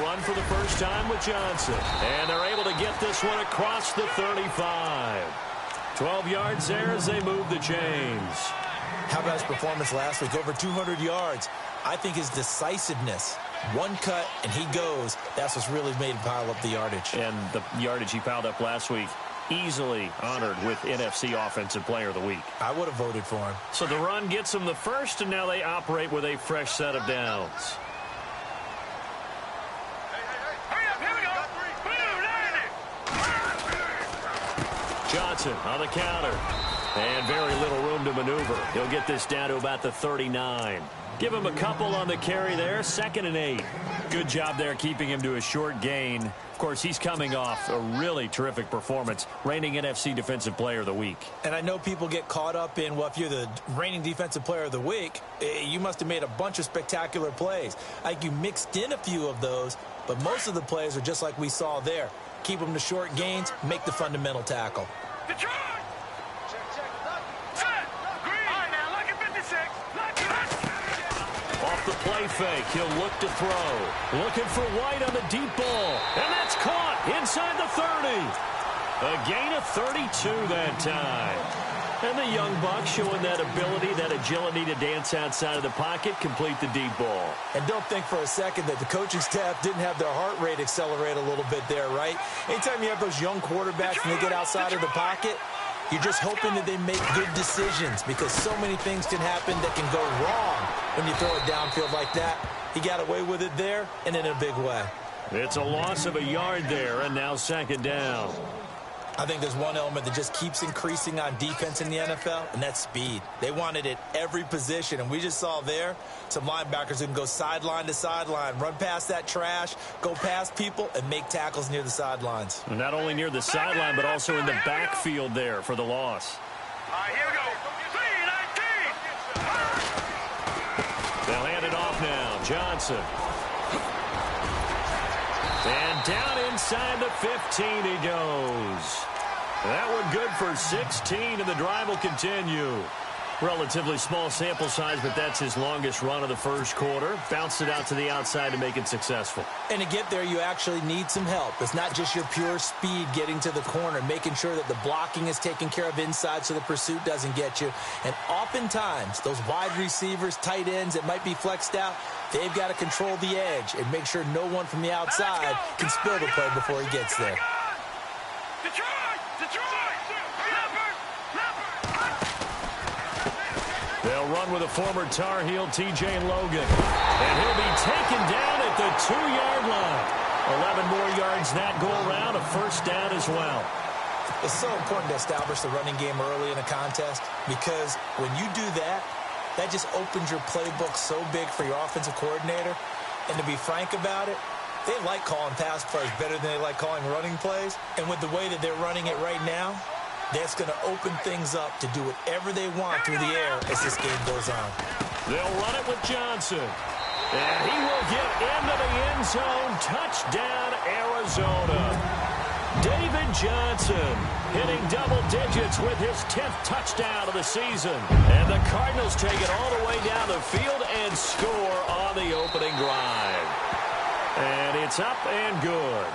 run for the first time with Johnson. And they're able to get this one across the 35. 12 yards there as they move the chains. How about his performance last week? Over 200 yards. I think his decisiveness, one cut and he goes, that's what's really made him pile up the yardage. And the yardage he piled up last week, easily honored with NFC Offensive Player of the Week. I would have voted for him. So the run gets them the first, and now they operate with a fresh set of downs. Johnson on the counter. And very little room to maneuver. He'll get this down to about the 39. Give him a couple on the carry there. 2nd and 8. Good job there keeping him to a short gain. Of course, he's coming off a really terrific performance, reigning NFC Defensive Player of the Week. And I know people get caught up in, well, if you're the reigning Defensive Player of the Week, you must have made a bunch of spectacular plays. Like you mixed in a few of those, but most of the plays are just like we saw there. Keep them to short gains, make the fundamental tackle. Off the play fake, he'll look to throw. Looking for White on the deep ball. And that's caught inside the 30. A gain of 32 that time. And the young buck showing that ability, that agility to dance outside of the pocket, complete the deep ball. And don't think for a second that the coaching staff didn't have their heart rate accelerate a little bit there, right? Anytime you have those young quarterbacks and they get outside of the pocket, you're just hoping that they make good decisions because so many things can happen that can go wrong when you throw it downfield like that. He got away with it there and in a big way. It's a loss of a yard there, and now 2nd down. I think there's one element that just keeps increasing on defense in the NFL, and that's speed. They want it at every position, and we just saw there some linebackers who can go sideline to sideline, run past that trash, go past people, and make tackles near the sidelines. Not only near the sideline, but also in the backfield there for the loss. All right, here we go. 3-19. They'll hand it off now. Johnson. And down inside the 15 he goes. That one good for 16, and the drive will continue. Relatively small sample size, but that's his longest run of the first quarter. Bounced it out to the outside to make it successful. And to get there, you actually need some help. It's not just your pure speed getting to the corner, making sure that the blocking is taken care of inside so the pursuit doesn't get you. And oftentimes, those wide receivers, tight ends that might be flexed out, they've got to control the edge and make sure no one from the outside can spill the play before he gets there. They'll run with a former Tar Heel, T.J. Logan. And he'll be taken down at the 2-yard line. 11 more yards that go around, a first down as well. It's so important to establish the running game early in a contest because when you do that, that just opens your playbook so big for your offensive coordinator. And to be frank about it, they like calling pass plays better than they like calling running plays. And with the way that they're running it right now, that's going to open things up to do whatever they want through the air as this game goes on. They'll run it with Johnson. And he will get into the end zone. Touchdown, Arizona. David Johnson hitting double digits with his 10th touchdown of the season. And the Cardinals take it all the way down the field and score on the opening drive. And it's up and good.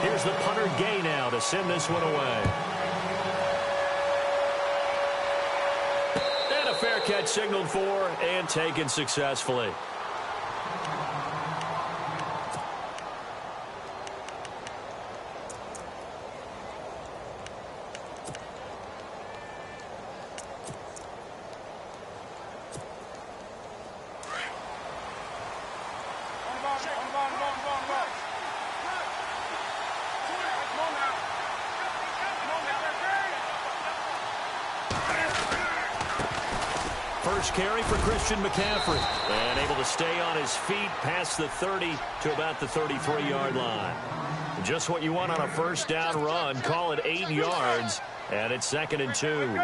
Here's the punter Gay now to send this one away. And a fair catch signaled for and taken successfully. First carry for Christian McCaffrey. And able to stay on his feet past the 30 to about the 33-yard line. Just what you want on a first down run. Call it 8 yards. And it's 2nd and 2.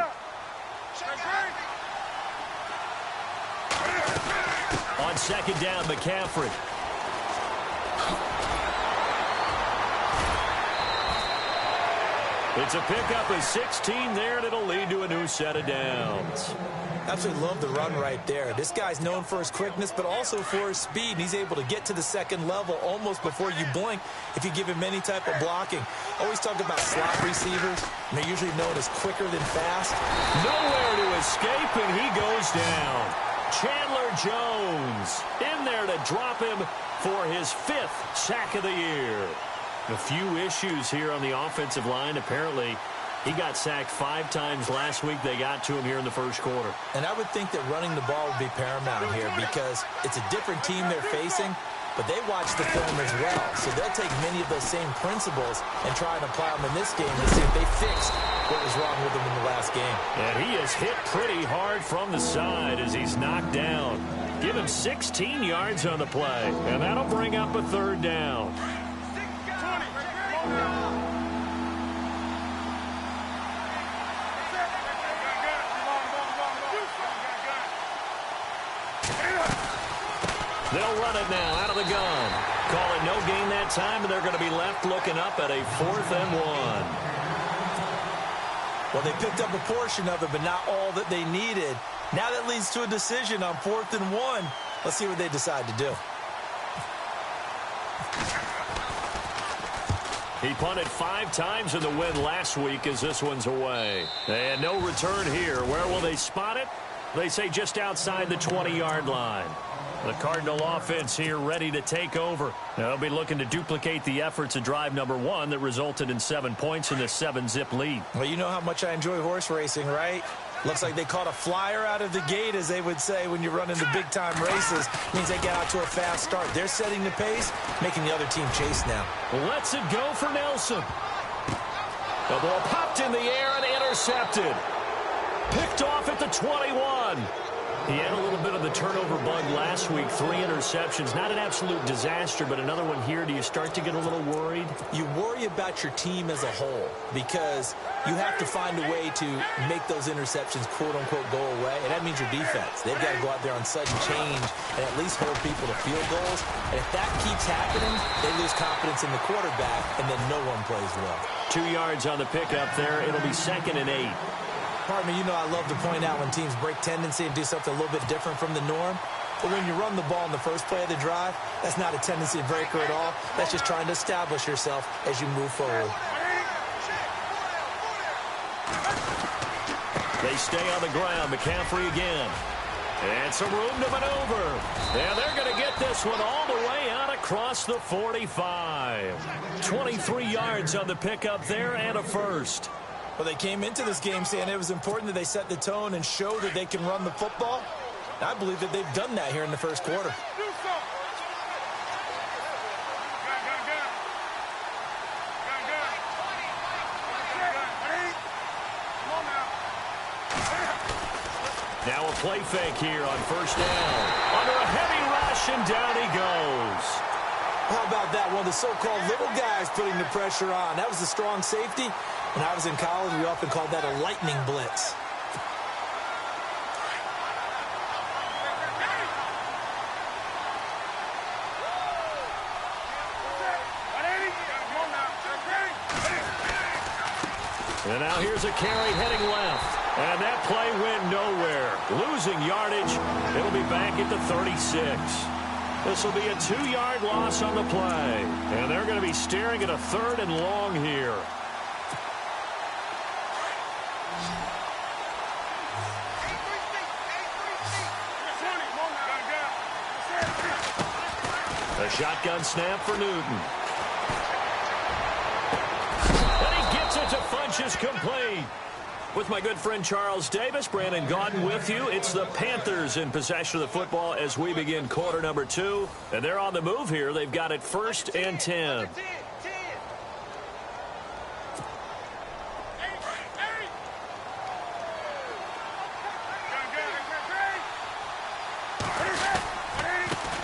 On 2nd down, McCaffrey. It's a pickup of 16 there, and it'll lead to a new set of downs. Absolutely love the run right there. This guy's known for his quickness, but also for his speed. And he's able to get to the second level almost before you blink if you give him any type of blocking. Always talk about slot receivers, and they're usually known as quicker than fast. Nowhere to escape, and he goes down. Chandler Jones in there to drop him for his 5th sack of the year. A few issues here on the offensive line. Apparently, he got sacked 5 times last week. They got to him here in the first quarter. And I would think that running the ball would be paramount here because it's a different team they're facing, but they watch the film as well. So they'll take many of those same principles and try and apply them in this game to see if they fixed what was wrong with them in the last game. And he is hit pretty hard from the side as he's knocked down. Give him 16 yards on the play, and that'll bring up a 3rd down. They'll run it now out of the gun. Call it no gain that time, and they're going to be left looking up at a 4th and 1. Well, they picked up a portion of it, but not all that they needed. Now that leads to a decision on 4th and 1. Let's see what they decide to do. He punted 5 times in the win last week as this one's away. And no return here. Where will they spot it? They say just outside the 20-yard line. The Cardinal offense here ready to take over. They'll be looking to duplicate the efforts of drive number 1 that resulted in 7 points in the 7-zip lead. Well, you know how much I enjoy horse racing, right? Looks like they caught a flyer out of the gate, as they would say when you're running the big-time races. Means they get out to a fast start. They're setting the pace, making the other team chase now. Let's it go for Nelson. The ball popped in the air and intercepted. Picked off at the 21. He had a little bit of the turnover bug last week. 3 interceptions. Not an absolute disaster, but another one here. Do you start to get a little worried? You worry about your team as a whole because you have to find a way to make those interceptions, quote-unquote, go away. And that means your defense. They've got to go out there on sudden change and at least hold people to field goals. And if that keeps happening, they lose confidence in the quarterback, and then no one plays well. 2 yards on the pickup there. It'll be 2nd and 8. Pardon me, you know I love to point out when teams break tendency and do something a little bit different from the norm. But when you run the ball in the first play of the drive, that's not a tendency breaker at all. That's just trying to establish yourself as you move forward. They stay on the ground. McCaffrey again. And some room to maneuver. And they're going to get this one all the way out across the 45. 23 yards on the pickup there and a first. Well, they came into this game saying it was important that they set the tone and show that they can run the football. I believe that they've done that here in the first quarter. Now a play fake here on first down. Under a heavy rush, and down he goes. How about that? One of the so-called little guys putting the pressure on. That was a strong safety. When I was in college, we often called that a lightning blitz. And now here's a carry heading left. And that play went nowhere. Losing yardage. It'll be back at the 36. This will be a 2-yard loss on the play. And they're going to be staring at a 3rd and long here. A shotgun snap for Newton. And he gets it to Funchess complete. With my good friend Charles Davis, Brandon Gaudin with you. It's the Panthers in possession of the football as we begin quarter number 2. And they're on the move here. They've got it 1st and 10.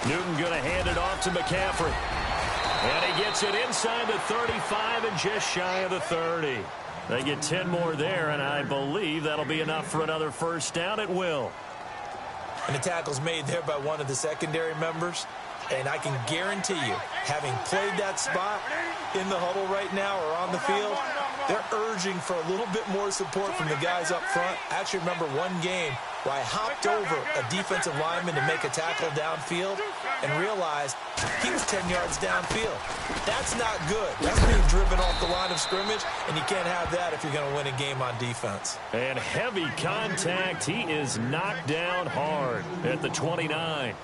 Newton going to hand it off to McCaffrey. And he gets it inside the 35 and just shy of the 30. They get 10 more there, and I believe that'll be enough for another first down. It will. And the tackle's made there by one of the secondary members. And I can guarantee you, having played that spot in the huddle right now or on the field, they're urging for a little bit more support from the guys up front. I actually remember one game where I hopped over a defensive lineman to make a tackle downfield and realized he was 10 yards downfield. That's not good. That's being driven off the line of scrimmage, and you can't have that if you're going to win a game on defense. And heavy contact. He is knocked down hard at the 29.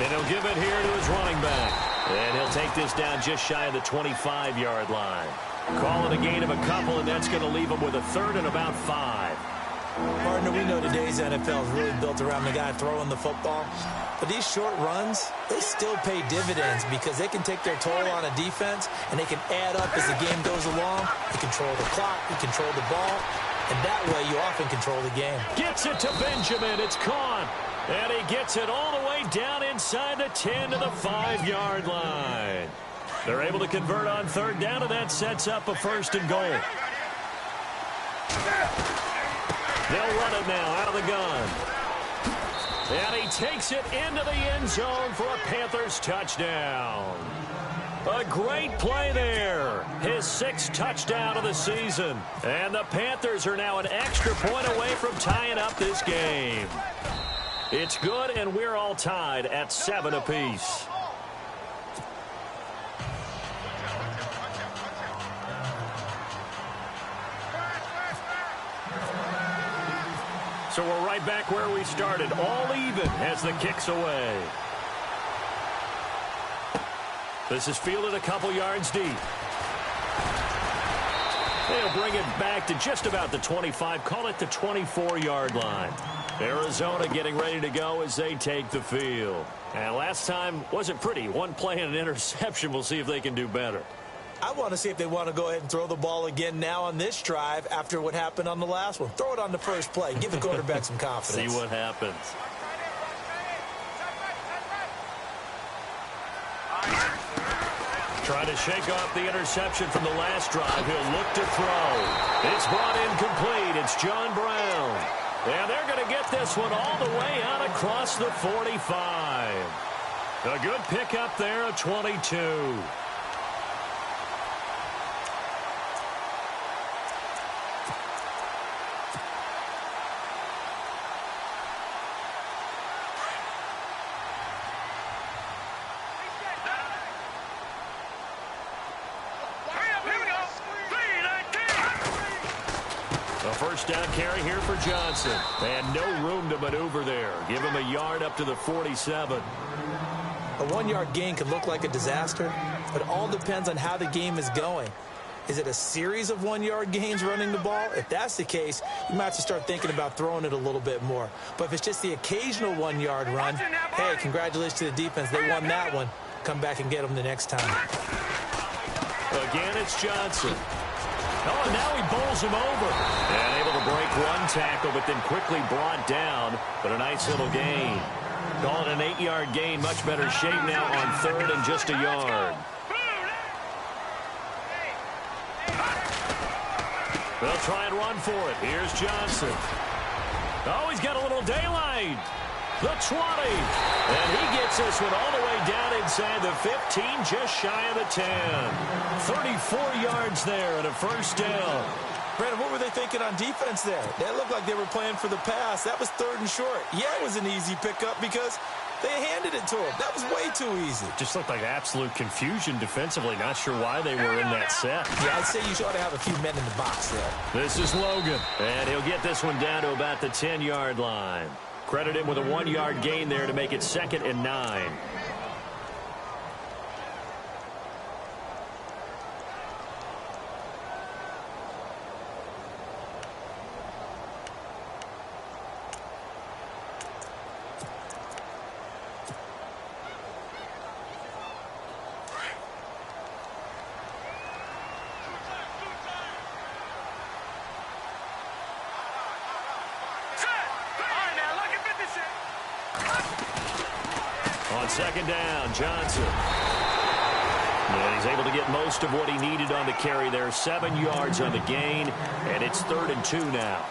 And he'll give it here to his running back. And he'll take this down just shy of the 25-yard line. Call it a gain of a couple, and that's going to leave him with a third and about 5. Partner, we know today's NFL is really built around the guy throwing the football. But these short runs, they still pay dividends because they can take their toll on a defense, and they can add up as the game goes along. You control the clock, you control the ball, and that way you often control the game. Gets it to Benjamin. It's caught. And he gets it all the way down inside the 10 to the 5-yard line. They're able to convert on third down, and that sets up a first and goal. They'll run it now out of the gun. And he takes it into the end zone for a Panthers touchdown. A great play there. His 6th touchdown of the season. And the Panthers are now an extra point away from tying up this game. It's good, and we're all tied at 7 apiece. So we're right back where we started, all even as the kick's away. This is fielded a couple yards deep. They'll bring it back to just about the 25, call it the 24-yard line. Arizona getting ready to go as they take the field. And last time wasn't pretty. One play and an interception. We'll see if they can do better. I want to see if they want to go ahead and throw the ball again now on this drive after what happened on the last one. Throw it on the first play. Give the quarterback some confidence. See what happens. Trying to shake off the interception from the last drive. He'll look to throw. It's brought in complete. It's John Brown. And they're going to get this one all the way out across the 45. A good pickup there, a 22. First down carry here for Johnson. And no room to maneuver there. Give him a yard up to the 47. A 1-yard gain can look like a disaster, but it all depends on how the game is going. Is it a series of 1-yard gains running the ball? If that's the case, you might have to start thinking about throwing it a little bit more. But if it's just the occasional 1-yard run, hey, congratulations to the defense. They won that one. Come back and get them the next time. Again, it's Johnson. Oh, and now he bowls him over. And able to break one tackle, but then quickly brought down. But a nice little gain. Call it an 8-yard gain. Much better shape now on third and just a yard. They'll try and run for it. Here's Johnson. Oh, he's got a little daylight. The 20. And he gets this one all the way down inside the 15, just shy of the 10. 34 yards there and a first down. Brandon, what were they thinking on defense there? That looked like they were playing for the pass. That was third and short. Yeah, it was an easy pickup because they handed it to him. That was way too easy. Just looked like absolute confusion defensively. Not sure why they were in that set. Yeah, I'd say you ought to have a few men in the box there. This is Logan. And he'll get this one down to about the 10-yard line. Credit him with a 1-yard gain there to make it 2nd and 9. On second down, Johnson. And he's able to get most of what he needed on the carry there. 7 yards on the gain, and it's 3rd and 2 now.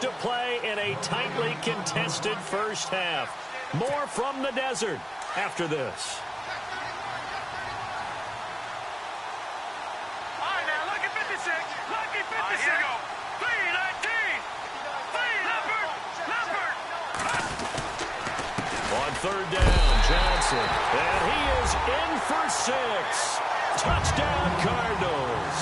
To play in a tightly contested first half. More from the desert after this. All right, now look at 56. Look at 56. All right, here we go. 319. Leopard. On 3rd down, Johnson. And he is in for 6. Touchdown, Cardinals.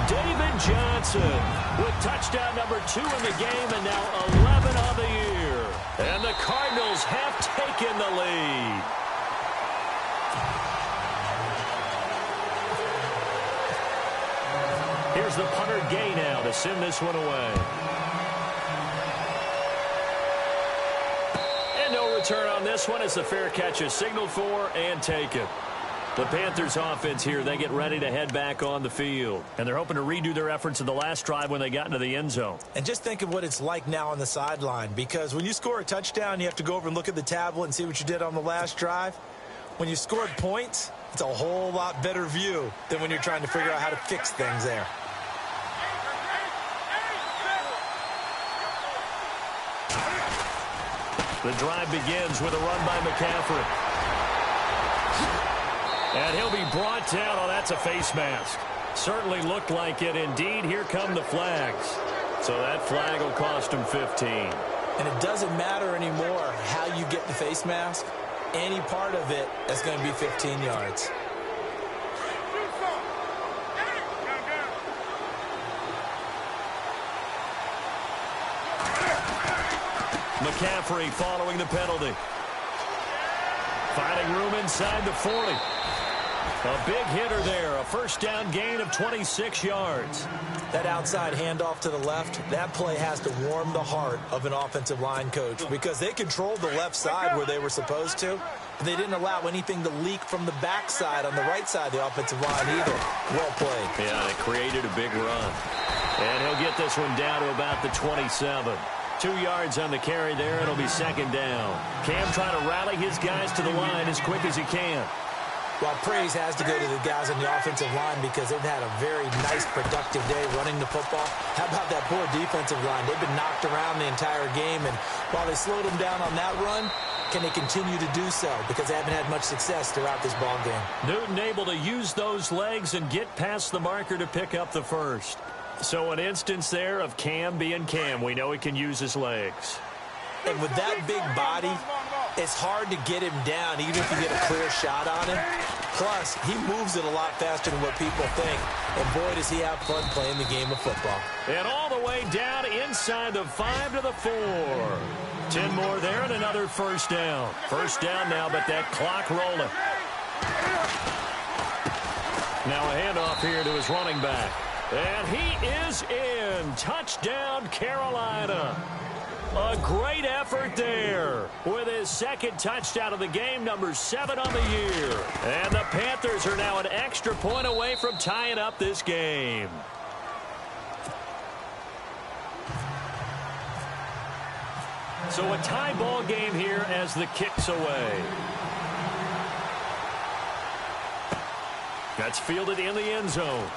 David Johnson with touchdown number 2 in the game and now 11 on the year. And the Cardinals have taken the lead. Here's the punter Gay now to send this one away. And no return on this one as the fair catch is signaled for and taken. The Panthers offense here, they get ready to head back on the field. And they're hoping to redo their efforts in the last drive when they got into the end zone. And just think of what it's like now on the sideline, because when you score a touchdown, you have to go over and look at the tablet and see what you did on the last drive. When you scored points, it's a whole lot better view than when you're trying to figure out how to fix things there. The drive begins with a run by McCaffrey. And he'll be brought down. Oh, that's a face mask. Certainly looked like it. Indeed, here come the flags. So that flag will cost him 15. And it doesn't matter anymore how you get the face mask. Any part of it is going to be 15 yards. McCaffrey following the penalty. Finding room inside the 40. A big hitter there. A first down gain of 26 yards. That outside handoff to the left, that play has to warm the heart of an offensive line coach because they controlled the left side where they were supposed to. But they didn't allow anything to leak from the backside on the right side of the offensive line either. Well played. Yeah, it created a big run. And he'll get this one down to about the 27. 2 yards on the carry there. It'll be second down. Cam trying to rally his guys to the line as quick as he can. Well, praise has to go to the guys on the offensive line because they've had a very nice, productive day running the football. How about that poor defensive line? They've been knocked around the entire game, and while they slowed them down on that run, can they continue to do so? Because they haven't had much success throughout this ball game. Newton able to use those legs and get past the marker to pick up the first. So an instance there of Cam being Cam. We know he can use his legs. And with that big body, it's hard to get him down, even if you get a clear shot on him. Plus, he moves it a lot faster than what people think. And boy, does he have fun playing the game of football. And all the way down inside the 5 to the 4. 10 more there and another first down. First down now, but that clock rolling. Now a handoff here to his running back. And he is in. Touchdown, Carolina. A great effort there with his second touchdown of the game, number 7 on the year. And the Panthers are now an extra point away from tying up this game. So a tie ball game here as the kick's away. That's fielded in the end zone.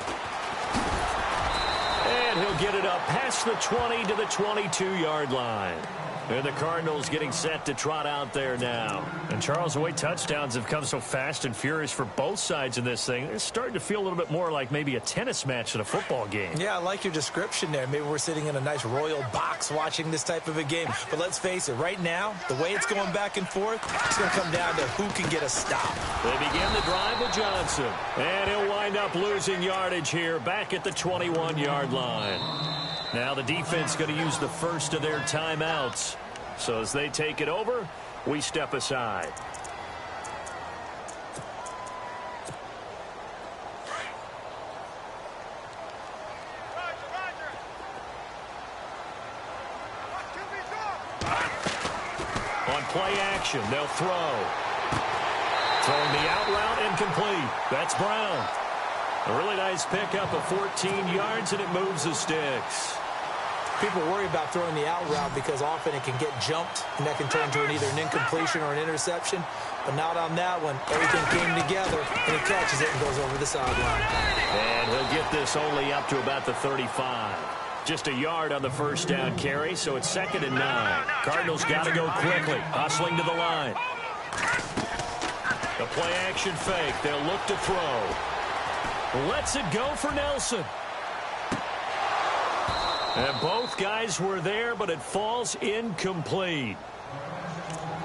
And he'll get it up past the 20 to the 22-yard line. And the Cardinals getting set to trot out there now. And, Charles, the way touchdowns have come so fast and furious for both sides in this thing, it's starting to feel a little bit more like maybe a tennis match than a football game. Yeah, I like your description there. Maybe we're sitting in a nice royal box watching this type of a game. But let's face it, right now, the way it's going back and forth, it's going to come down to who can get a stop. They begin the drive with Johnson. And he'll wind up losing yardage here back at the 21-yard line. Now the defense going to use the first of their timeouts. So as they take it over, we step aside. On play action, they'll throw. Throwing the out route incomplete. That's Brown. A really nice pickup of 14 yards, and it moves the sticks. People worry about throwing the out route because often it can get jumped, and that can turn to either an incompletion or an interception. But not on that one. Everything came together, and he catches it and goes over the sideline. And he'll get this only up to about the 35. Just a yard on the first down carry, so it's 2nd and 9. Cardinals got to go quickly, hustling to the line. The play-action fake. They'll look to throw. Lets it go for Nelson. And both guys were there, but it falls incomplete.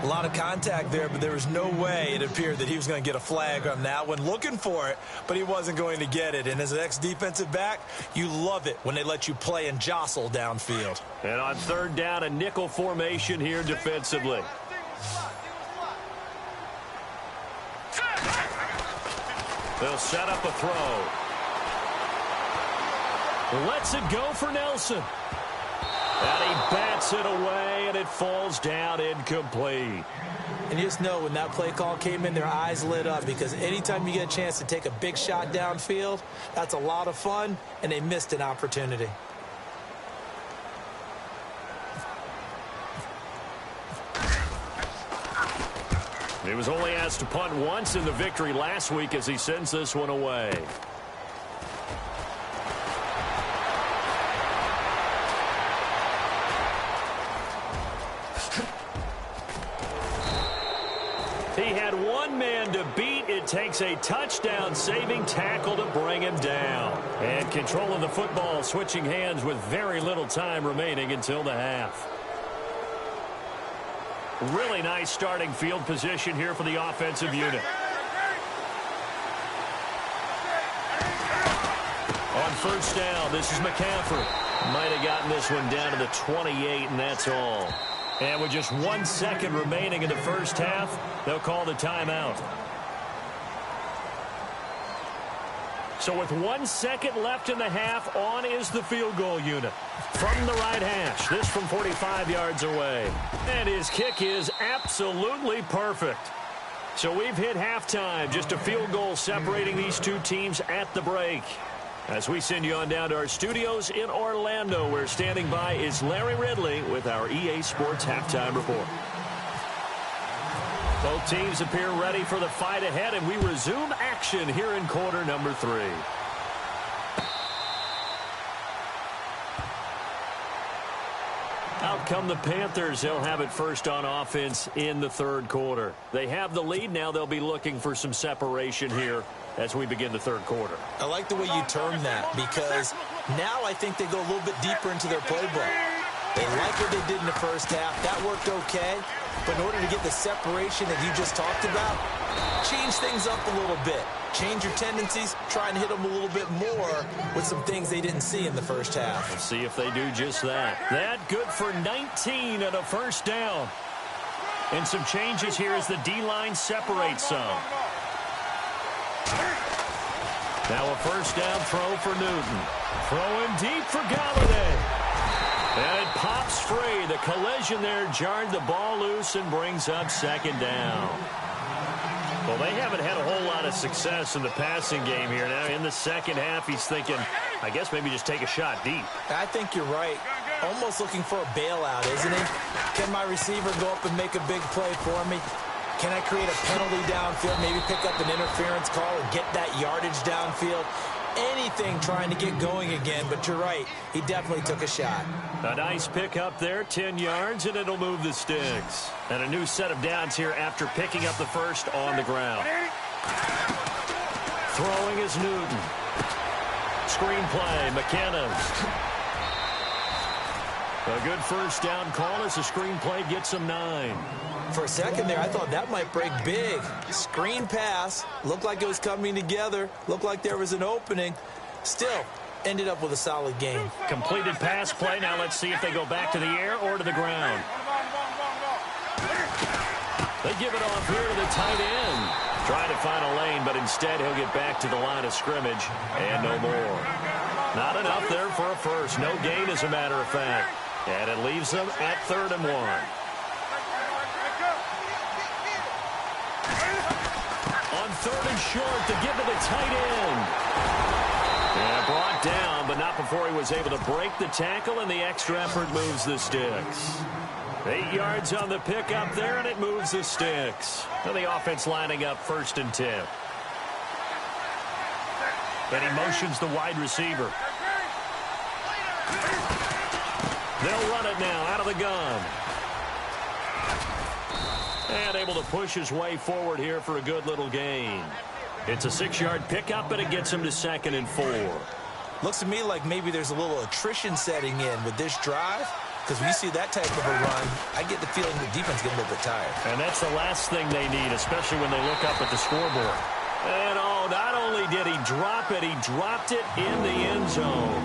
A lot of contact there, but there was no way it appeared that he was going to get a flag on that one. Looking for it, but he wasn't going to get it. And as an ex-defensive back, you love it when they let you play and jostle downfield. And on 3rd down, a nickel formation here defensively. They'll set up a throw. Lets it go for Nelson. And he bats it away, and it falls down incomplete. And you just know when that play call came in, their eyes lit up because anytime you get a chance to take a big shot downfield, that's a lot of fun, and they missed an opportunity. He was only asked to punt once in the victory last week as he sends this one away. He had one man to beat. It takes a touchdown-saving tackle to bring him down. And controlling the football, switching hands with very little time remaining until the half. Really nice starting field position here for the offensive unit. On 1st down, this is McCaffrey. Might have gotten this one down to the 28, and that's all. And with just 1 second remaining in the first half, they'll call the timeout. So with 1 second left in the half, on is the field goal unit. From the right hash, this from 45 yards away. And his kick is absolutely perfect. So we've hit halftime, just a field goal separating these two teams at the break. As we send you on down to our studios in Orlando, where standing by is Larry Ridley with our EA Sports Halftime Report. Both teams appear ready for the fight ahead, and we resume action here in quarter number 3. Out come the Panthers. They'll have it first on offense in the 3rd quarter. They have the lead. Now they'll be looking for some separation here as we begin the 3rd quarter. I like the way you term that because now I think they go a little bit deeper into their playbook. They like what they did in the first half. That worked okay. But in order to get the separation that you just talked about, change things up a little bit. Change your tendencies. Try and hit them a little bit more with some things they didn't see in the first half. We'll see if they do just that. That good for 19 and a first down. And some changes here as the D-line separates some. Now a first down throw for Newton. Throwing deep for Galladay. And it pops free. The collision there jarred the ball loose and brings up 2nd down. Well, they haven't had a whole lot of success in the passing game here. Now in the second half, he's thinking, I guess maybe just take a shot deep. I think you're right. Almost looking for a bailout, isn't he? Can my receiver go up and make a big play for me? Can I create a penalty downfield, maybe pick up an interference call and get that yardage downfield? Anything trying to get going again, but you're right. He definitely took a shot. A nice pick up there, 10 yards, and it'll move the sticks. And a new set of downs here after picking up the first on the ground. Throwing is Newton. Screenplay, McKenna. A good first down call as the screenplay gets him 9. For a second there, I thought that might break big. Screen pass. Looked like it was coming together. Looked like there was an opening. Still, ended up with a solid game. Completed pass play. Now let's see if they go back to the air or to the ground. They give it off here to the tight end. Trying to find a lane, but instead he'll get back to the line of scrimmage and no more. Not enough there for a first. No gain, as a matter of fact. And it leaves them at 3rd and 1. On third and short to give to the tight end. Yeah, brought down, but not before he was able to break the tackle, and the extra effort moves the sticks. 8 yards on the pickup there, and it moves the sticks. And the offense lining up 1st and 10. And he motions the wide receiver. They'll run it now out of the gun. And able to push his way forward here for a good little gain. It's a 6-yard pickup, and it gets him to 2nd and 4. Looks to me like maybe there's a little attrition setting in with this drive. Because when you see that type of a run, I get the feeling the defense getting a little bit tired. And that's the last thing they need, especially when they look up at the scoreboard. And oh, not only did he drop it, he dropped it in the end zone.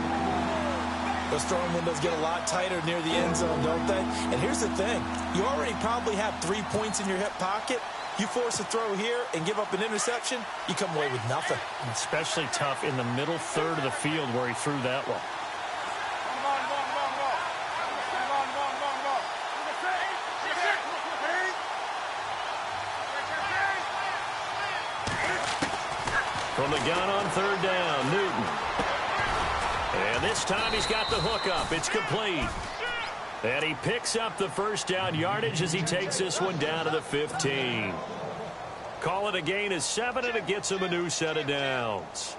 Those throwing windows get a lot tighter near the end zone, don't they? And here's the thing. You already probably have 3 points in your hip pocket. You force a throw here and give up an interception, you come away with nothing. Especially tough in the middle third of the field where he threw that one. From the gun on 3rd down, Newton. And this time he's got the hook up. It's complete. And he picks up the 1st down yardage as he takes this one down to the 15. Call it a gain of 7, and it gets him a new set of downs.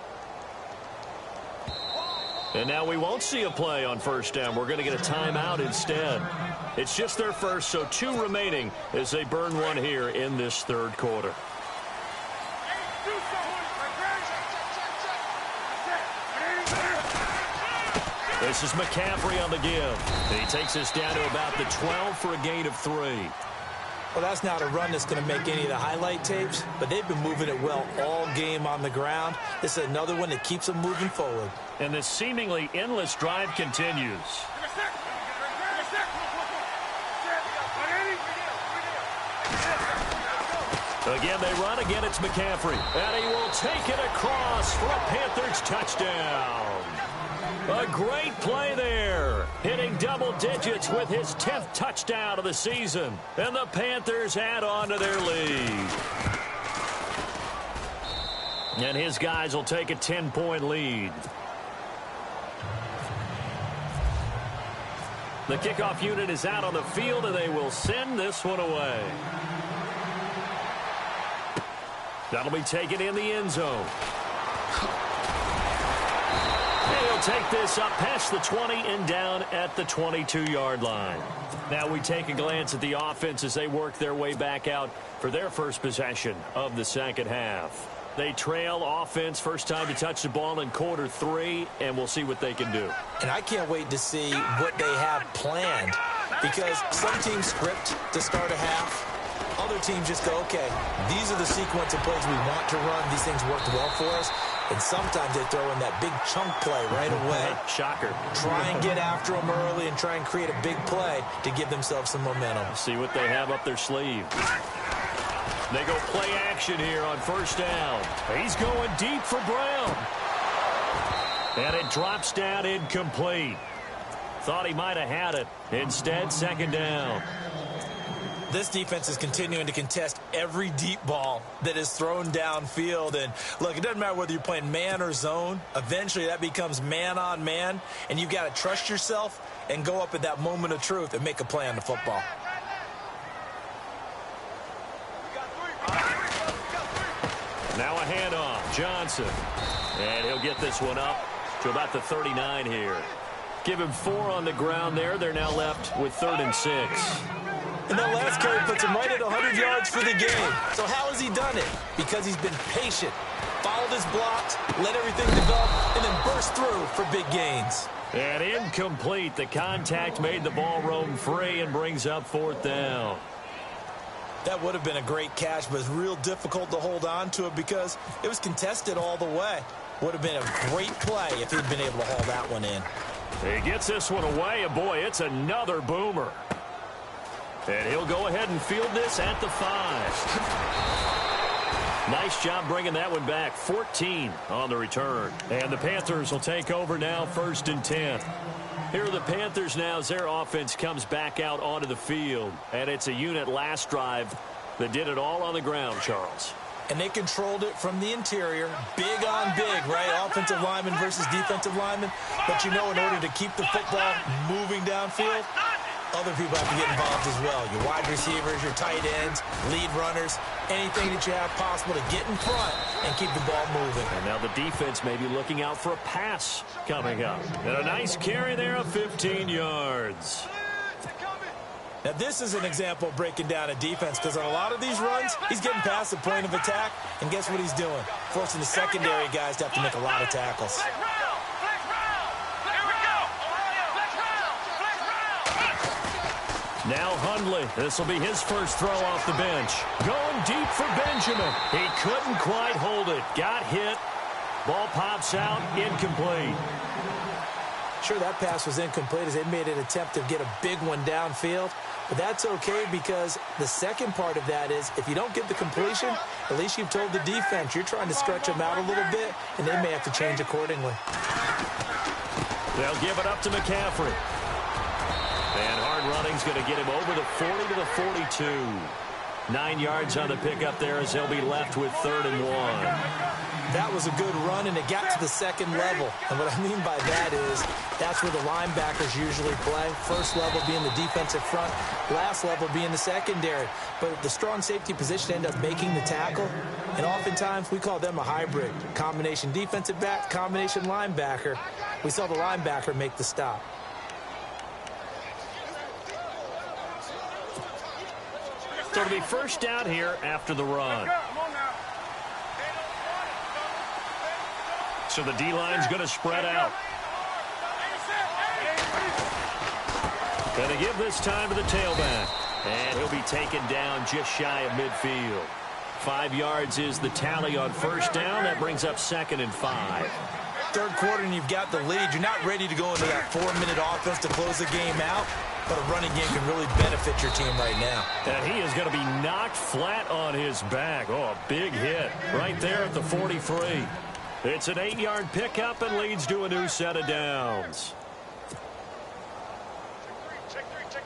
And now we won't see a play on 1st down. We're going to get a timeout instead. It's just their first, so 2 remaining as they burn one here in this 3rd quarter. This is McCaffrey on the give. He takes us down to about the 12 for a gain of 3. Well, that's not a run that's going to make any of the highlight tapes, but they've been moving it well all game on the ground. This is another one that keeps them moving forward. And this seemingly endless drive continues. Again, they run. Again, it's McCaffrey. And he will take it across for a Panthers touchdown. A great play there. Hitting double digits with his 10th touchdown of the season. And the Panthers add on to their lead. And his guys will take a 10-point lead. The kickoff unit is out on the field, and they will send this one away. That'll be taken in the end zone. He'll take this up past the 20 and down at the 22-yard line. Now we take a glance at the offense as they work their way back out for their first possession of the 2nd half. They trail offense, first time to touch the ball in quarter 3, and we'll see what they can do. And I can't wait to see what they have planned, because some teams script to start a half. Other teams just go, okay, these are the sequence of plays we want to run. These things worked well for us. And sometimes they throw in that big chunk play right away. Shocker. Try and get after them early and try and create a big play to give themselves some momentum. See what they have up their sleeve. They go play action here on 1st down. He's going deep for Brown. And it drops down incomplete. Thought he might have had it. Instead, 2nd down. This defense is continuing to contest every deep ball that is thrown downfield. And, look, it doesn't matter whether you're playing man or zone. Eventually, that becomes man-on-man, and you've got to trust yourself and go up at that moment of truth and make a play on the football. Now a handoff. Johnson. And he'll get this one up to about the 39 here. Give him 4 on the ground there. They're now left with 3rd and 6. And that last carry puts him right at 100 yards for the game. So how has he done it? Because he's been patient, followed his blocks, let everything develop, and then burst through for big gains. And incomplete. The contact made the ball roam free and brings up 4th down. That would have been a great catch, but it's real difficult to hold on to it because it was contested all the way. Would have been a great play if he'd been able to haul that one in. He gets this one away, and boy, it's another boomer. And he'll go ahead and field this at the 5. Nice job bringing that one back. 14 on the return. And the Panthers will take over now, 1st and 10. Here are the Panthers now as their offense comes back out onto the field. And it's a unit last drive that did it all on the ground, Charles. And they controlled it from the interior, big on big, right? Offensive lineman versus defensive lineman. But you know, in order to keep the football moving downfield, other people have to get involved as well. Your wide receivers, your tight ends, lead runners, anything that you have possible to get in front and keep the ball moving. And now the defense may be looking out for a pass coming up. And a nice carry there of 15 yards. Now, this is an example of breaking down a defense, because on a lot of these runs, he's getting past the point of attack, and guess what he's doing? Forcing the secondary guys to have to make a lot of tackles. Now Hundley. This will be his first throw off the bench. Going deep for Benjamin. He couldn't quite hold it. Got hit. Ball pops out. Incomplete. Sure, that pass was incomplete as they made an attempt to get a big one downfield. But that's okay, because the second part of that is if you don't get the completion, at least you've told the defense you're trying to stretch them out a little bit, and they may have to change accordingly. They'll give it up to McCaffrey. And hard running's going to get him over the 40 to the 42. 9 yards on the pickup there as they'll be left with 3rd and 1. That was a good run, and it got to the second level. And what I mean by that is that's where the linebackers usually play. First level being the defensive front, last level being the secondary. But the strong safety position ended up making the tackle, and oftentimes we call them a hybrid. Combination defensive back, combination linebacker. We saw the linebacker make the stop. So it'll be first down here after the run. So the D-line's going to spread out. Going to give this time to the tailback. And he'll be taken down just shy of midfield. 5 yards is the tally on first down. That brings up 2nd and 5. Third quarter and you've got the lead. You're not ready to go into that 4-minute offense to close the game out, but a running game can really benefit your team right now. And he is going to be knocked flat on his back. Oh, a big hit right there at the 43. It's an 8-yard pickup and leads to a new set of downs. Check three.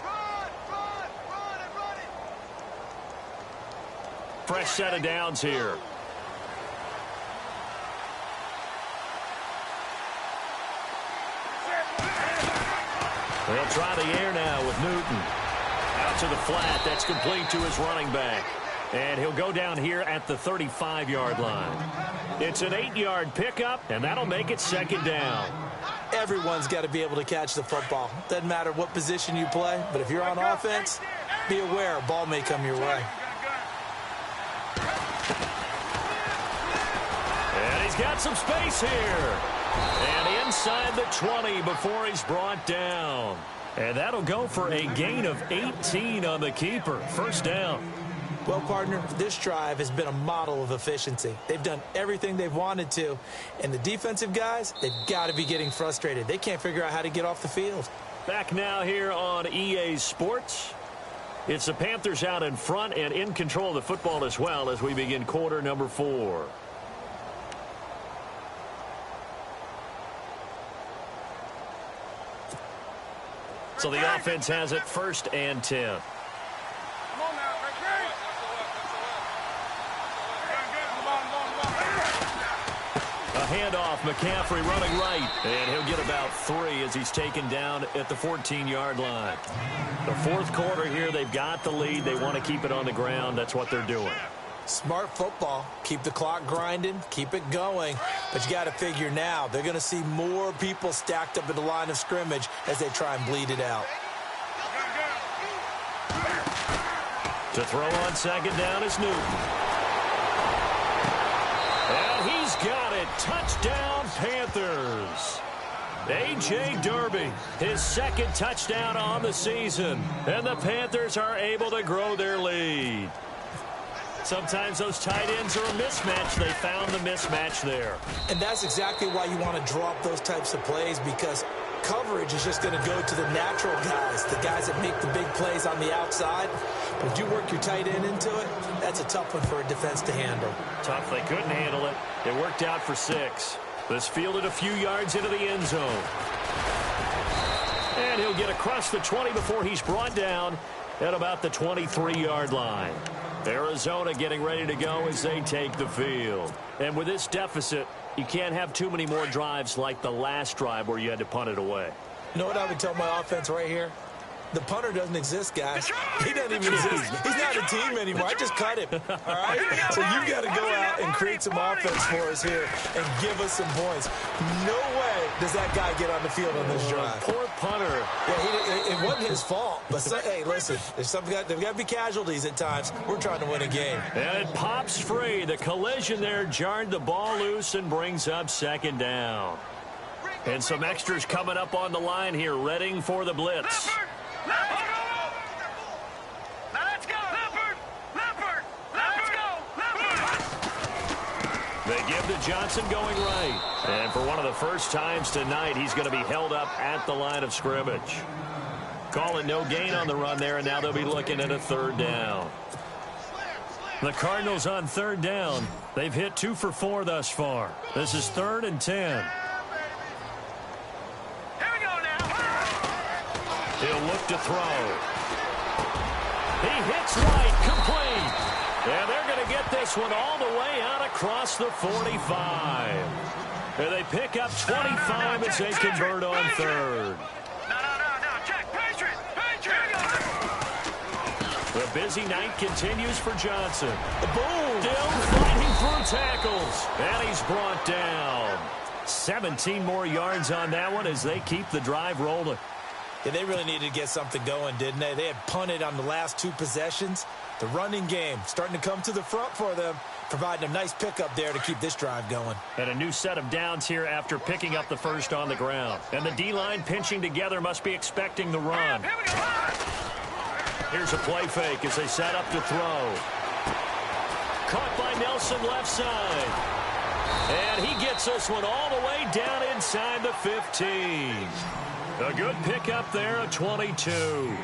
Run it. Fresh set of downs here. They'll try the air now with Newton. Out to the flat. That's complete to his running back. And he'll go down here at the 35-yard line. It's an 8-yard pickup, and that'll make it 2nd down. Everyone's got to be able to catch the football. Doesn't matter what position you play, but if you're on offense, be aware a ball may come your way. And he's got some space here. And inside the 20 before he's brought down. And that'll go for a gain of 18 on the keeper. First down. Well, partner, this drive has been a model of efficiency. They've done everything they've wanted to, and the defensive guys, they've got to be getting frustrated. They can't figure out how to get off the field. Back now here on EA Sports. It's the Panthers out in front and in control of the football as well as we begin quarter number 4. So the offense has it 1st and 10. Handoff, McCaffrey running right, and he'll get about 3 as he's taken down at the 14-yard line. The 4th quarter here, they've got the lead. They want to keep it on the ground. That's what they're doing. Smart football. Keep the clock grinding, keep it going. But you got to figure now, they're going to see more people stacked up at the line of scrimmage as they try and bleed it out. To throw on 2nd down is Newton. And he's got it. Touchdown, Panthers. A.J. Derby, his 2nd touchdown on the season. And the Panthers are able to grow their lead. Sometimes those tight ends are a mismatch. They found the mismatch there. And that's exactly why you want to drop those types of plays, because coverage is just going to go to the natural guys, the guys that make the big plays on the outside. But if you work your tight end into it, that's a tough one for a defense to handle. Tough. They couldn't handle it. It worked out for 6. This fielded a few yards into the end zone. And he'll get across the 20 before he's brought down at about the 23-yard line. Arizona getting ready to go as they take the field. And with this deficit, you can't have too many more drives like the last drive where you had to punt it away. You know what I would tell my offense right here? The punter doesn't exist, guys. He doesn't even exist. He's not a team anymore. I just cut him. All right? So you've got to go out and create some offense for us here and give us some points. No way does that guy get on the field on this drive. Poor punter. Yeah, it wasn't his fault. But, hey, listen, there's got to be casualties at times. We're trying to win a game. And it pops free. The collision there jarred the ball loose and brings up second down. And some extras coming up on the line here, readying for the blitz. Now let's go. Leopard. Let's go. They give to Johnson going right. And for one of the first times tonight, he's going to be held up at the line of scrimmage. Calling no gain on the run there, and now they'll be looking at a third down. The Cardinals on third down. They've hit 2 for 4 thus far. This is 3rd and 10. He'll look to throw. He hits right, complete. And they're going to get this one all the way out across the 45. And they pick up 25 as they convert on third. No, check. Patriot. The busy night continues for Johnson. Boom. Still fighting through tackles. And he's brought down. 17 more yards on that one as they keep the drive rolling. Yeah, they really needed to get something going, didn't they? They had punted on the last 2 possessions. The running game starting to come to the front for them, providing a nice pickup there to keep this drive going. And a new set of downs here after picking up the first on the ground. And the D-line pinching together must be expecting the run. Here's a play fake as they set up to throw. Caught by Nelson left side. And he gets this one all the way down inside the 15. A good pickup there at 22.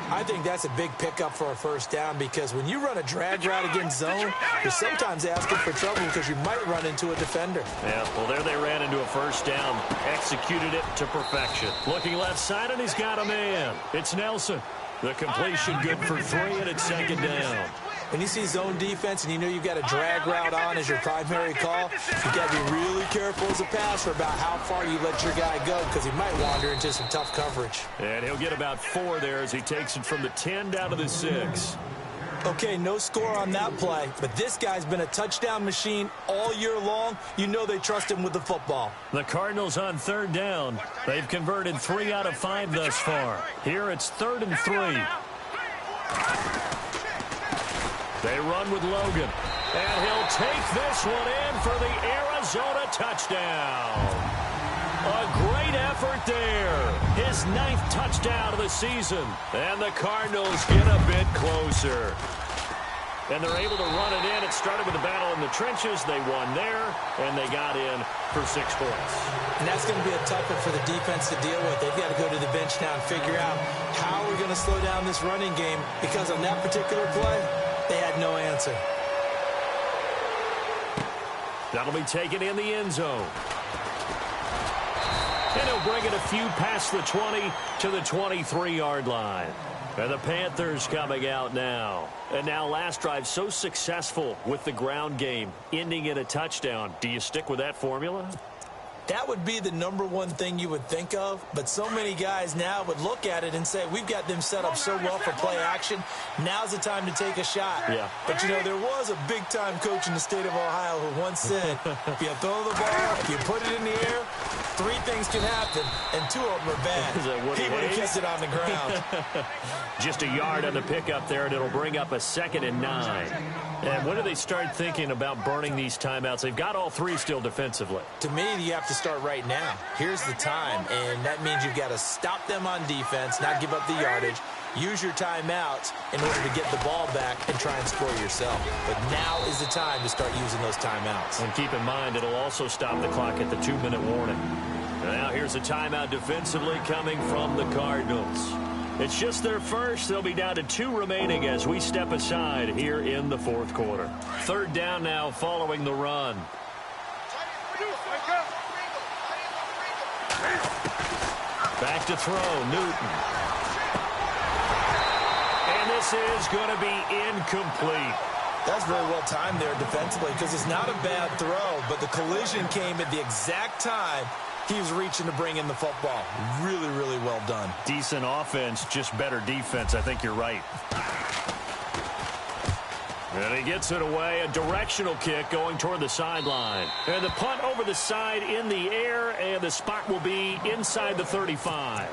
I think that's a big pickup for a first down because when you run a drag route against zone, you're sometimes asking for trouble because you might run into a defender. Yeah, well, there they ran into a first down. Executed it to perfection. Looking left side, and he's got a man. It's Nelson. The completion good for 3, and it's second down. When you see zone defense and you know you've got a drag route on as your primary call, you've got to be really careful as a passer about how far you let your guy go because he might wander into some tough coverage. And he'll get about 4 there as he takes it from the 10 down to the 6. Okay, no score on that play, but this guy's been a touchdown machine all year long. You know they trust him with the football. The Cardinals on third down. They've converted 3 out of 5 thus far. Here it's 3rd and 3. They run with Logan. And he'll take this one in for the Arizona touchdown. A great effort there. His 9th touchdown of the season. And the Cardinals get a bit closer. And they're able to run it in. It started with a battle in the trenches. They won there, and they got in for 6 points. And that's going to be a tough one for the defense to deal with. They've got to go to the bench now and figure out how we're going to slow down this running game because on that particular play, they had no answer. That'll be taken in the end zone. And he'll bring it a few past the 20 to the 23-yard line. And the Panthers coming out now. And now last drive so successful with the ground game, ending in a touchdown. Do you stick with that formula? That would be the #1 thing you would think of, but so many guys now would look at it and say, we've got them set up so well for play action. Now's the time to take a shot. Yeah. But, you know, there was a big-time coach in the state of Ohio who once said, if you throw the ball, if you put it in the air, 3 things can happen, and 2 of them are bad. He would have kept it on the ground. Just a yard on the pickup there, and it'll bring up a 2nd and 9. And when do they start thinking about burning these timeouts? They've got all 3 still defensively. To me, you have to start right now. Here's the time, and that means you've got to stop them on defense, not give up the yardage, use your timeouts in order to get the ball back and try and score yourself. But now is the time to start using those timeouts. And keep in mind, it'll also stop the clock at the 2-minute warning. Now here's a timeout defensively coming from the Cardinals. It's just their first. They'll be down to 2 remaining as we step aside here in the 4th quarter. 3rd down now following the run. Back to throw, Newton. And this is going to be incomplete. That's very well timed there defensively because it's not a bad throw, but the collision came at the exact time he was reaching to bring in the football. Really, really well done. Decent offense, just better defense. I think you're right. And he gets it away. A directional kick going toward the sideline. And the punt over the side in the air, and the spot will be inside the 35.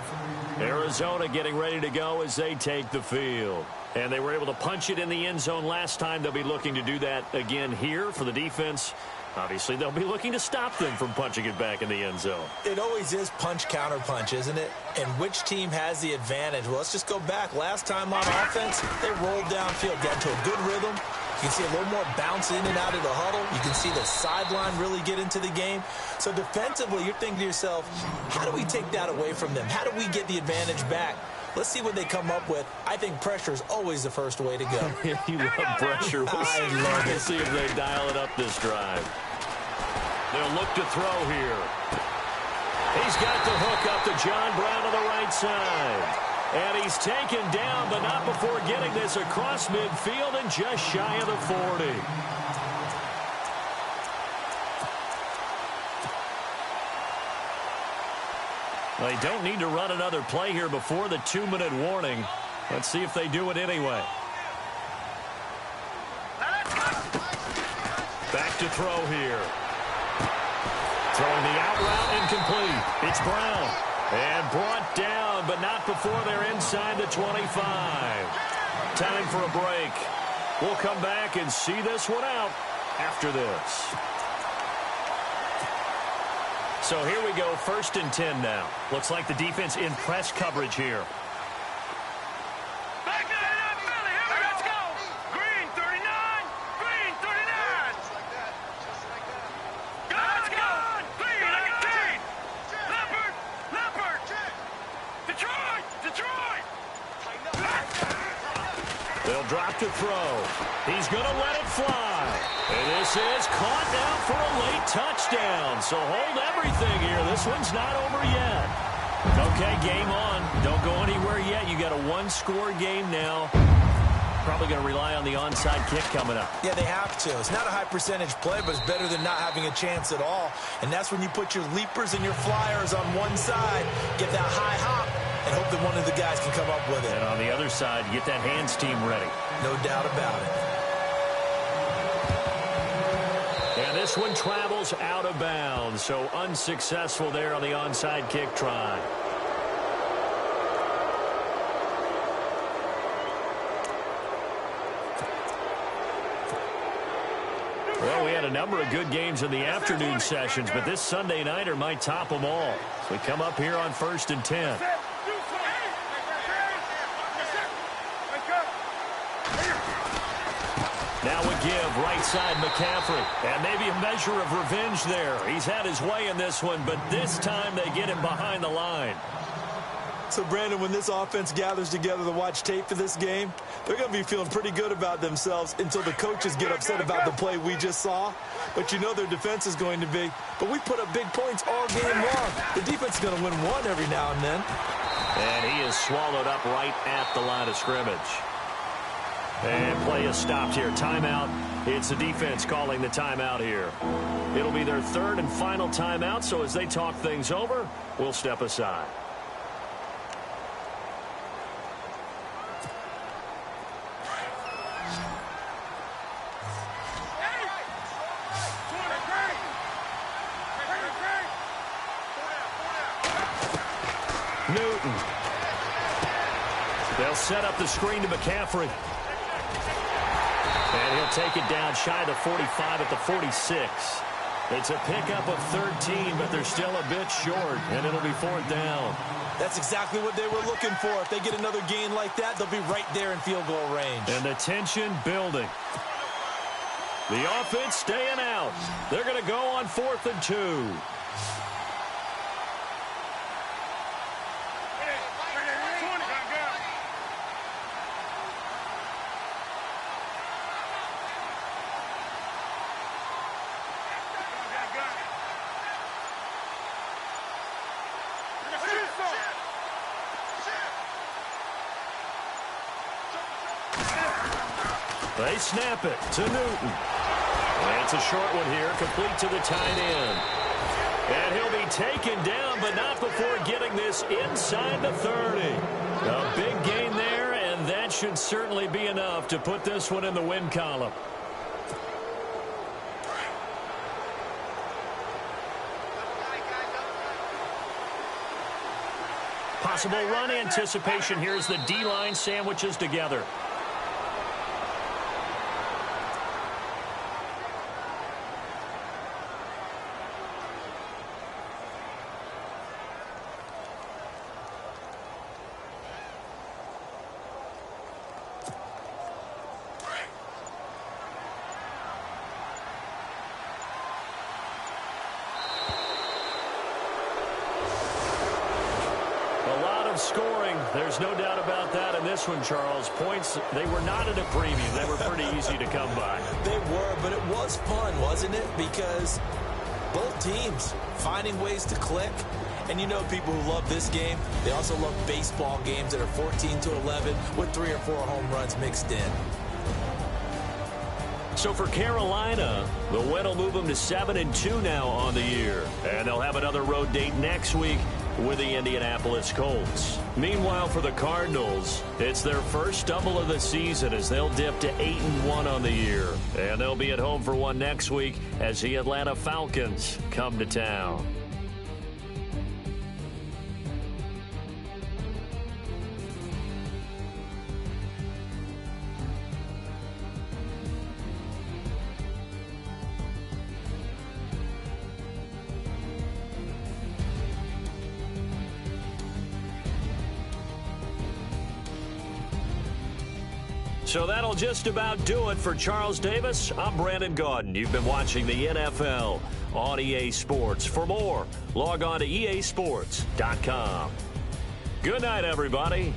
Arizona getting ready to go as they take the field. And they were able to punch it in the end zone last time. They'll be looking to do that again here for the defense. Obviously, they'll be looking to stop them from punching it back in the end zone. It always is punch-counter-punch, isn't it? And which team has the advantage? Well, let's just go back. Last time on offense, they rolled downfield, got into a good rhythm. You can see a little more bounce in and out of the huddle. You can see the sideline really get into the game. So defensively, you're thinking to yourself, how do we take that away from them? How do we get the advantage back? Let's see what they come up with. I think pressure is always the first way to go. You love pressure. We'll see if they dial it up this drive. They'll look to throw here. He's got the hook up to John Brown on the right side. And he's taken down, but not before getting this across midfield and just shy of the 40. They don't need to run another play here before the 2-minute warning. Let's see if they do it anyway. Back to throw here. Throwing the out route incomplete. It's Brown. And brought down, but not before they're inside the 25. Time for a break. We'll come back and see this one out after this. So here we go, 1st and 10 now. Looks like the defense in press coverage here. Back to that Philly. Here we go. Let's go. Green 39. Green 39. Let's go. Green 19. Leopard. Leopard. Detroit. Detroit. They'll drop to throw. He's going to let it fly. And this is caught now for a late touchdown. So hold everything here. This one's not over yet. Okay, game on. Don't go anywhere yet. You got a one-score game now. Probably going to rely on the onside kick coming up. Yeah, they have to. It's not a high-percentage play, but it's better than not having a chance at all. And that's when you put your leapers and your flyers on one side, get that high hop, and hope that one of the guys can come up with it. And on the other side, get that hands team ready. No doubt about it. And this one travels out of bounds, so unsuccessful there on the onside kick try. Well, we had a number of good games in the afternoon sessions, but this Sunday nighter might top them all. So we come up here on 1st and 10. Now we give right side McCaffrey. And maybe a measure of revenge there. He's had his way in this one, but this time they get him behind the line. So, Brandon, when this offense gathers together to watch tape for this game, they're going to be feeling pretty good about themselves until the coaches get upset about the play we just saw. But you know their defense is going to be. But we put up big points all game long. The defense is going to win one every now and then. And he is swallowed up right at the line of scrimmage. And play is stopped here. Timeout. It's the defense calling the timeout here. It'll be their 3rd and final timeout, so as they talk things over, we'll step aside. Newton. They'll set up the screen to McCaffrey. And he'll take it down shy of the 45 at the 46. It's a pickup of 13, but they're still a bit short, and it'll be 4th down. That's exactly what they were looking for. If they get another gain like that, they'll be right there in field goal range. And the tension building. The offense staying out. They're going to go on 4th and 2. They snap it to Newton. And it's a short one here, complete to the tight end. And he'll be taken down, but not before getting this inside the 30. A big gain there, and that should certainly be enough to put this one in the win column. Possible run anticipation here as the D-line sandwiches together. Scoring, there's no doubt about that in this one, Charles. Points, they were not at a premium. They were pretty easy to come by. They were, but it was fun, wasn't it? Because both teams finding ways to click. And you know people who love this game, they also love baseball games that are 14-11 with 3 or 4 home runs mixed in. So for Carolina, the win will move them to 7-2 now on the year. And they'll have another road date next week with the Indianapolis Colts. Meanwhile, for the Cardinals, it's their first stumble of the season as they'll dip to 8-1 on the year. And they'll be at home for one next week as the Atlanta Falcons come to town. So that'll just about do it for Charles Davis. I'm Brandon Gaudin. You've been watching the NFL on EA Sports. For more, log on to easports.com. Good night, everybody.